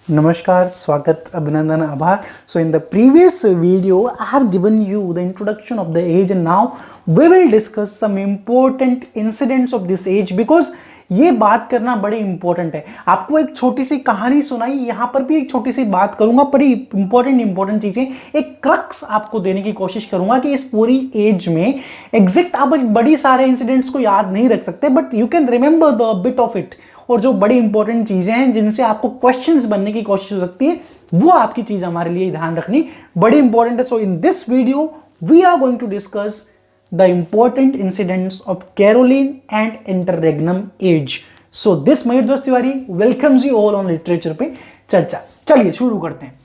Namaskar, Swagat, Abhinandan, Abhar. So in the previous video, I have given you the introduction of the age and now we will discuss some important incidents of this age because ये बात करना बड़ी important है। आपको एक छोटी सी कहानी सुनाई, यहां पर भी एक छोटी सी बात करूंगा, बड़ी इंपॉर्टेंट चीजें, एक क्रक्स आपको देने की कोशिश करूंगा कि इस पूरी एज में एग्जैक्ट आप बड़ी सारे इंसिडेंट्स को याद नहीं रख सकते but you can remember the bit of it. और जो बड़ी इंपॉर्टेंट चीजें हैं जिनसे आपको क्वेश्चंस बनने की कोशिश हो सकती है, वो आपकी चीज हमारे लिए ध्यान रखनी बड़ी इंपॉर्टेंट है। So in this video we are going to discuss the important incidents of Caroline and interregnum age. So this मयूर दोस्त Tiwari welcomes you all on literature पे चर्चा। चलिए शुरू करते हैं।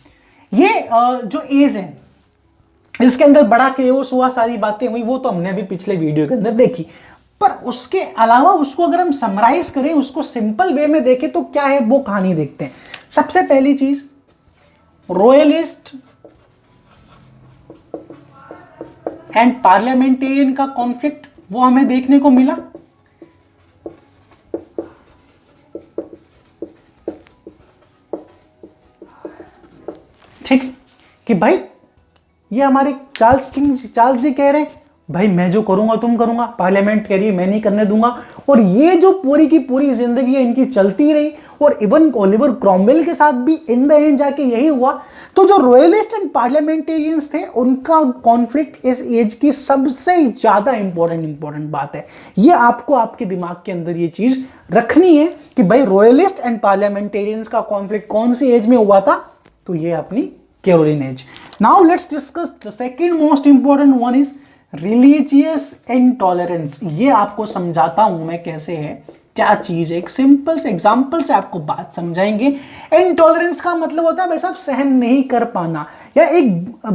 ये जो एज है इसके अंदर बड़ा केओस हुआ, सारी बातें हुई, वो तो हमने अभी पिछले वीडियो के अंदर देखी, पर उसके अलावा उसको अगर हम समराइज करें, उसको सिंपल वे में देखें तो क्या है वो कहानी देखते हैं। सबसे पहली चीज, रॉयलिस्ट एंड पार्लियामेंटेरियन का कॉन्फ्लिक्ट वो हमें देखने को मिला। ठीक कि भाई ये हमारे चार्ल्स जी कह रहे हैं भाई मैं जो करूंगा तुम करूंगा, पार्लियामेंट कह रही है मैं नहीं करने दूंगा, और ये जो पूरी की पूरी जिंदगी है इनकी चलती रही और इवन ओलिवर क्रॉमवेल के साथ भी इन द एंड जाके यही हुआ। तो जो रॉयलिस्ट एंड पार्लियामेंटेरियंस थे उनका कॉन्फ्लिक्ट इस एज की सबसे ज्यादा इंपॉर्टेंट बात है। ये आपको आपके दिमाग के अंदर ये चीज रखनी है कि भाई रॉयलिस्ट एंड पार्लियामेंटेरियंस का कॉन्फ्लिक्ट कौन सी एज में हुआ था, तो ये अपनी Caroline age. Now let's discuss the second most important one is religious intolerance. ये आपको समझाता हूं मैं कैसे है, क्या चीज है, एक सिंपल से एग्जांपल से आपको बात समझाएंगे। इंटॉलरेंस का मतलब होता है भाई साहब सहन नहीं कर पाना, या एक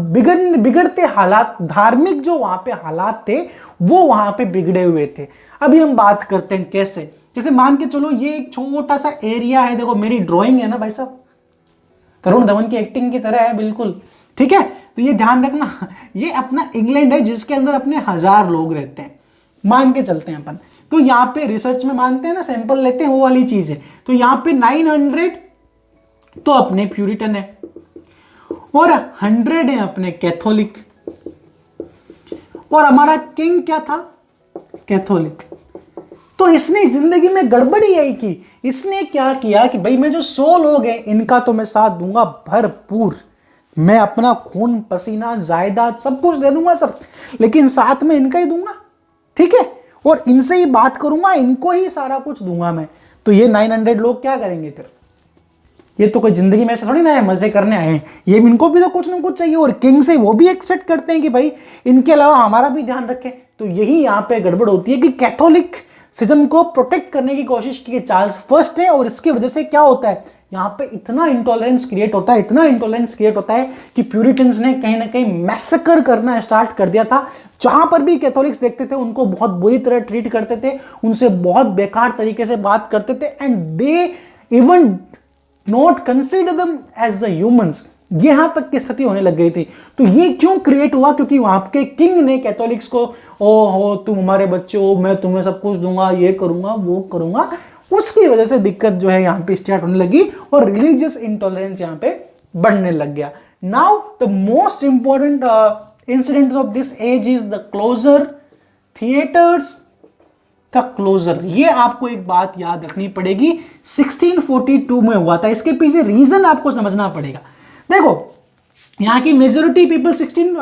बिगड़ते हालात, धार्मिक जो वहां पे हालात थे वो वहां पे बिगड़े हुए थे। अभी हम बात करते हैं कैसे, जैसे मान के चलो ये एक छोटा सा एरिया है, देखो मेरी ड्राइंग है ना भाई साहब, तरुण धवन की एक्टिंग की तरह है बिल्कुल, ठीक है। तो ये ध्यान रखना, ये अपना इंग्लैंड है जिसके अंदर अपने 1000 लोग रहते हैं, मान के चलते हैं अपन। तो यहां पे रिसर्च में मानते हैं ना, सैंपल लेते हैं, वो वाली चीज है। तो यहां पे 900 तो अपने प्यूरिटन है और 100 है अपने कैथोलिक, और हमारा किंग क्या था, कैथोलिक। तो इसने जिंदगी में गड़बड़ी आई की, इसने क्या किया कि भाई मैं जो 100 लोग हैं इनका तो मैं साथ दूंगा भरपूर, मैं अपना खून पसीना जायदाद सब कुछ दे दूंगा सर, लेकिन साथ में इनका ही दूंगा, ठीक है, और इनसे ही बात करूंगा, इनको ही सारा कुछ दूंगा मैं। तो ये 900 लोग क्या करेंगे फिर, ये तो कोई जिंदगी में ऐसे थोड़ी ना है मजे करने आए हैं, ये इनको भी तो कुछ ना कुछ चाहिए, और किंग से वो भी एक्सपेक्ट करते हैं कि भाई इनके अलावा हमारा भी ध्यान रखें। तो यही यहां पे गड़बड़ होती है कि कैथोलिक सिज्म को प्रोटेक्ट करने की कोशिश की चार्ल्स फर्स्ट है, और इसकी वजह से क्या होता है, यहां पे इतना इंटॉलरेंस क्रिएट होता है कि प्यूरिटन्स ने कहीं ना कहीं मैसेकर करना स्टार्ट कर दिया था। जहां पर भी कैथोलिक्स देखते थे उनको बहुत बुरी तरह ट्रीट करते थे, उनसे बहुत बेकार तरीके से बात करते थे, and they even not consider them as the humans, यहां तक की स्थिति होने लग गई थी। तो ये क्यों क्रिएट हुआ, क्योंकि वहां के किंग ने कैथोलिक्स को, ओ हो तुम हमारे बच्चे हो, मैं तुम्हें सब कुछ दूंगा, ये करूंगा वो करूंगा, उसकी वजह से दिक्कत जो है यहां पे स्टार्ट होने लगी और रिलीजियस इंटॉलरेंस यहां पे बढ़ने लग गया। Now the most important incident of this age is the closure, theatres का क्लोजर। ये आपको एक बात याद रखनी पड़ेगी, 1642 में हुआ था। इसके पीछे रीजन आपको समझना पड़ेगा। देखो यहाँ की मेजोरिटी पीपल 16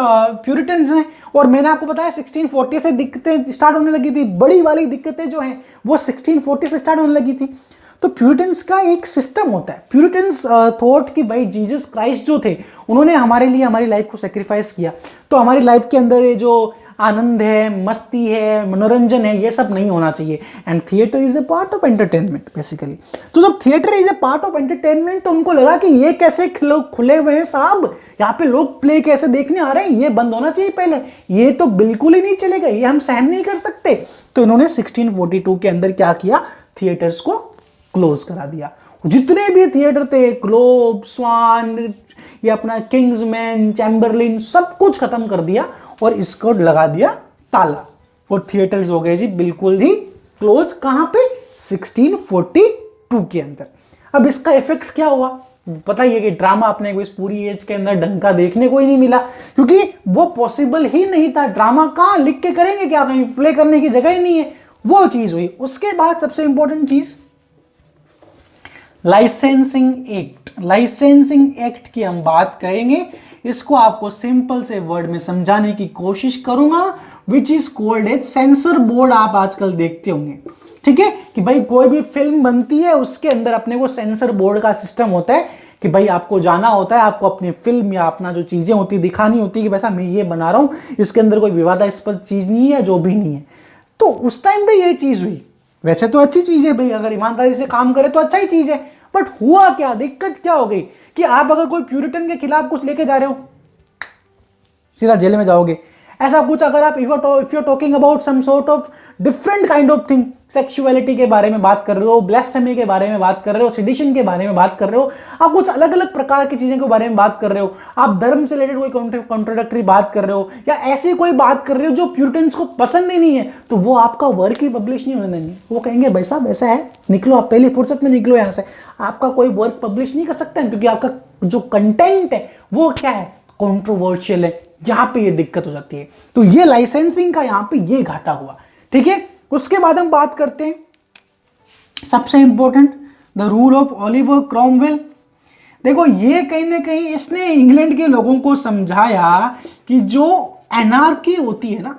प्यूरिटन्स हैं, और मैंने आपको बताया 1640 से दिक्कतें स्टार्ट होने लगी थी, बड़ी वाली दिक्कतें जो हैं वो 1640 से स्टार्ट होने लगी थी। तो प्यूरिटन्स का एक सिस्टम होता है, प्यूरिटन्स थॉट कि भाई जीसस क्राइस्ट जो थे उन्होंने हमारे लिए हमारी लाइफ को सेक्रीफाइस किया, तो हमारी लाइफ के अंदर ये जो आनंद है, मस्ती है, मनोरंजन है, ये सब नहीं होना चाहिए, and theatre is a part of entertainment basically. तो जब theatre is a part of entertainment तो उनको लगा कि ये कैसे खुले हुए हैं साहब, यहाँ पे लोग प्ले कैसे देखने आ रहे हैं, ये बंद होना चाहिए पहले, ये तो बिल्कुल ही नहीं चलेगा, ये हम सहन नहीं कर सकते। तो इन्होंने 1642 के अंदर क्या किया, थिएटर्स को क्लोज करा दिया। जितने भी थिएटर थे, ग्लोब, स्वान, ये अपना किंग्समैन, चैम्बरलिन, सब कुछ खत्म कर दिया और इसको लगा दिया ताला, और थिएटर्स हो गए जी बिल्कुल ही क्लोज। कहां पे, 1642 के अंदर। अब इसका इफेक्ट क्या हुआ, पता ही है कि ड्रामा अपने को इस पूरी एज के अंदर ढंग का देखने को ही नहीं मिला, क्योंकि वो पॉसिबल ही नहीं था। ड्रामा कहाँ लिख के करेंगे क्या, कहीं प्ले करने की जगह ही नहीं है, वो चीज हुई। उसके बाद सबसे इंपॉर्टेंट चीज लाइसेंसिंग एक्ट। लाइसेंसिंग एक्ट की हम बात करेंगे, इसको आपको सिंपल से वर्ड में समझाने की कोशिश करूंगा, which is called as censor board. आप आजकल देखते होंगे, ठीक है, कि भाई कोई भी फिल्म बनती है उसके अंदर अपने को सेंसर बोर्ड का सिस्टम होता है कि भाई आपको जाना होता है, आपको अपनी फिल्म या अपना जो चीजें होती है दिखानी होती है कि वैसा मैं ये बना रहा हूं, इसके अंदर कोई विवादास्पद चीज नहीं है, जो भी नहीं है। तो उस टाइम पे ये चीज हुई। वैसे तो अच्छी चीज है भाई, अगर ईमानदारी से काम करे तो अच्छा ही चीज है, बट हुआ क्या, दिक्कत क्या हो गई कि आप अगर कोई प्यूरिटन के खिलाफ कुछ लेके जा रहे हो सीधा जेल में जाओगे। ऐसा कुछ अगर आप if you talking about some sort of different kind of thing, sexuality के बारे में बात कर रहे हो, ब्लास्फेमी के बारे में बात कर रहे हो, सेडिशन के बारे में बात कर रहे हो, आप कुछ अलग अलग प्रकार की चीजें के बारे में बात कर रहे हो, आप धर्म से रिलेटेड कोई कॉन्ट्रोडक्टरी बात कर रहे हो, या ऐसी कोई बात कर रहे हो जो प्यूरिटन्स को पसंद ही नहीं है, तो वो आपका वर्क ही पब्लिश नहीं होने देंगे। वो कहेंगे भाई साहब ऐसा है, निकलो, आप पहली फुर्सत में निकलो यहाँ से, आपका कोई वर्क पब्लिश नहीं कर सकते हैं, क्योंकि आपका जो कंटेंट है वो क्या है, कॉन्ट्रोवर्शियल है। यहां पे ये दिक्कत हो जाती है। तो ये लाइसेंसिंग का यहां पे ये घाटा हुआ, ठीक है। उसके बाद हम बात करते हैं सबसे important, the rule of Oliver Cromwell. देखो ये कहीं ना कहीं इसने इंग्लैंड के लोगों को समझाया कि जो एनार्की होती है ना,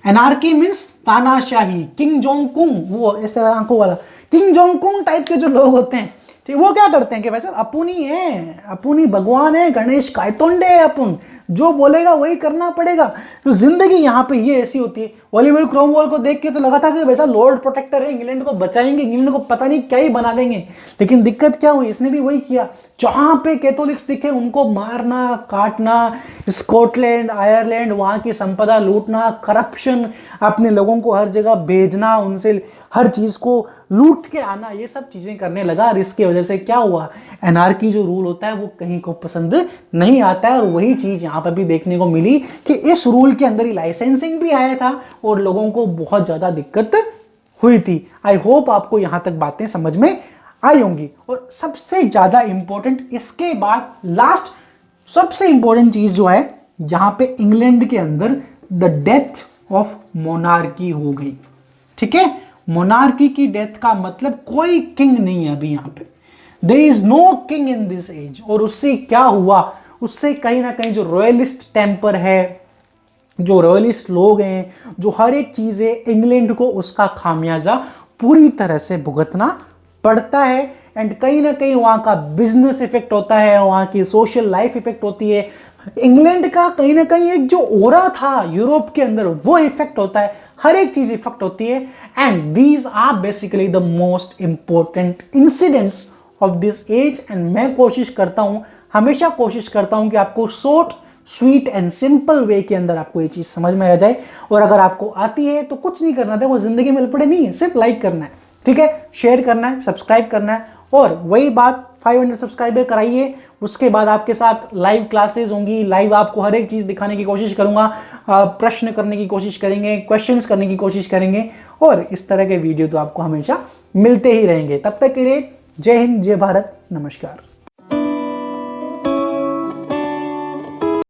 एनार्की मीन्स तानाशाही, किंग जोंग कुंग, वो ऐसे आंखों वाला किंग जोंग कुंग टाइप के जो लोग होते हैं, ठीक, वो क्या करते हैं कि वैसे अपुनी है, अपुनी भगवान है, गणेश कायतोंडे है, अपुन जो बोलेगा वही करना पड़ेगा। तो जिंदगी यहाँ पे ये ऐसी होती है। ओलिवर क्रॉमवेल को देख के तो लगा था कि वैसा लॉर्ड प्रोटेक्टर है, इंग्लैंड को बचाएंगे, इंग्लैंड को पता नहीं क्या ही बना देंगे, लेकिन दिक्कत क्या हुई, इसने भी वही किया। जहां पे कैथोलिक्स दिखे उनको मारना, काटना, स्कॉटलैंड, आयरलैंड, वहां की संपदा लूटना, करप्शन, अपने लोगों को हर जगह भेजना, उनसे हर चीज को लूट के आना, ये सब चीजें करने लगा। और इसकी वजह से क्या हुआ, एनार्की जो रूल होता है वो कहीं को पसंद नहीं आता है। और वही चीज यहां पर भी देखने को मिली कि इस रूल के अंदर ही लाइसेंसिंग भी आया था और लोगों को बहुत ज्यादा दिक्कत हुई थी। आई होप आपको यहां तक बातें समझ में आई होंगी। और सबसे ज्यादा इंपॉर्टेंट इसके बाद लास्ट सबसे इंपॉर्टेंट चीज जो है, यहां पे इंग्लैंड के अंदर द डेथ ऑफ मोनार्की हो गई, ठीक है। मोनार्की की डेथ का मतलब कोई किंग नहीं है अभी यहाँ पे, there is no king in this age. और उससे क्या हुआ, उससे कहीं ना कहीं जो रॉयलिस्ट टेम्पर है, जो रॉयलिस्ट लोग हैं, जो हर एक चीज है, इंग्लैंड को उसका खामियाजा पूरी तरह से भुगतना पड़ता है। एंड कहीं ना कहीं वहां का बिजनेस इफेक्ट होता है, वहां की सोशल लाइफ इफेक्ट होती है, इंग्लैंड का कहीं ना कहीं एक जो ओरा था यूरोप के अंदर वो इफेक्ट होता है, हर एक चीज इफेक्ट होती है। And these are basically the most important incidents of this age. And मैं कोशिश करता हूं, हमेशा कोशिश करता हूं कि आपको short, sweet and simple way के अंदर आपको ये चीज समझ में आ जाए। और अगर आपको आती है तो कुछ नहीं करना था, वो जिंदगी में पड़े नहीं है, सिर्फ लाइक करना है, ठीक है, शेयर करना है, सब्सक्राइब करना है। और वही बात 500 सब्सक्राइबर कराइए, उसके बाद आपके साथ लाइव क्लासेस होंगी, लाइव आपको हर एक चीज दिखाने की कोशिश करूंगा, प्रश्न करने की कोशिश करेंगे, क्वेश्चंस करने की कोशिश करेंगे, और इस तरह के वीडियो तो आपको हमेशा मिलते ही रहेंगे। तब तक के लिए जय हिंद, जय भारत, नमस्कार।